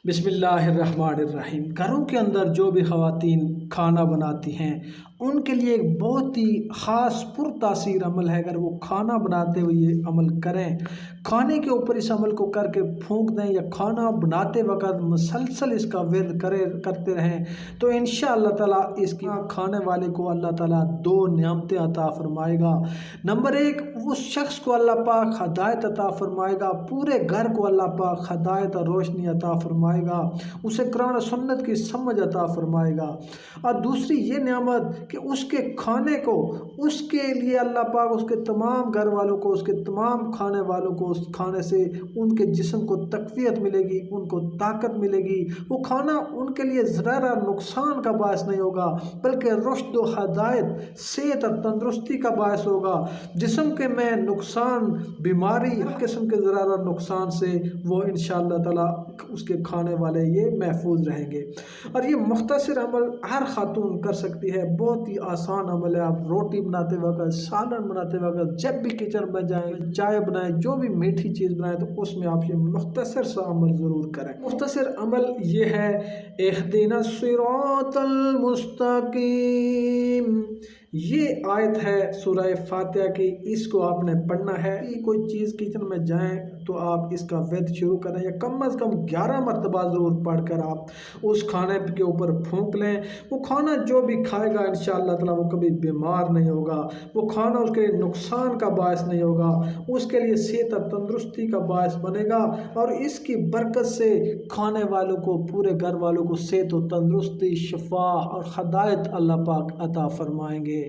बिस्मिल्लाह अर्रहमान अर्रहीम। घरों के अंदर जो भी ख़वातीन खाना बनाती हैं उनके लिए एक बहुत ही ख़ास पुरतासीर अमल है। अगर वो खाना बनाते हुए ये अमल करें, खाने के ऊपर इस अमल को करके फूंक दें या खाना बनाते वक़्त मुसलसल इसका विर्द करते रहें तो इंशाअल्लाह ताला इसकी खाने वाले को अल्लाह ताला दो नियामतें अता फरमाएगा। नंबर एक, उस शख्स को अल्लाह पाक हदायत अता फरमाएगा, पूरे घर को अल्लाह पाक हदायत और रोशनी अता फरमाएगा, उसे कुरान और सुन्नत की समझ अता फरमाएगा। और दूसरी ये नियामत कि उसके खाने को, उसके लिए अल्लाह पाक उसके तमाम घर वालों को, उसके तमाम खाने वालों को उस खाने से उनके जिस्म को तक़वियत मिलेगी, उनको ताकत मिलेगी। वो खाना उनके लिए ज़रा नुकसान का बायस नहीं होगा बल्कि रुश्द व हदायत, सेहत और तंदुरुस्ती का बायस होगा। जिस्म के में नुकसान, बीमारी, हर किस्म के ज़रा नुकसान से वो इंशाअल्लाह ताला उसके खाने वाले ये महफूज रहेंगे। और ये मुख्तसर अमल हर खातून कर सकती है, बहुत ही आसान अमल है। आप रोटी बनाते वक्त, सालन बनाते वक्त, जब भी किचन में जाएँ, चाय बनाएं, जो भी मीठी चीज़ बनाएं तो उसमें आप ये मुख्तसर सा अमल ज़रूर करें। मुख्तसर अमल ये है, इहदिना सिरातल मुस्तकीम। ये आयत है सूरह फातिहा की, इसको आपने पढ़ना है। कोई चीज़ किचन में जाएं तो आप इसका विर्द शुरू करें या कम अज़ कम 11 मरतबा ज़रूर पढ़कर आप उस खाने के ऊपर फूंक लें। वो खाना जो भी खाएगा इंशाअल्लाह ताला वो कभी बीमार नहीं होगा, वो खाना उसके लिए नुकसान का बायस नहीं होगा, उसके लिए सेहत और तंदुरुस्ती का बायस बनेगा। और इसकी बरकत से खाने वालों को, पूरे घर वालों को सेहत और तंदुरुस्ती, शिफा और हदायत अल्लाह पाक अता फरमाएंगे।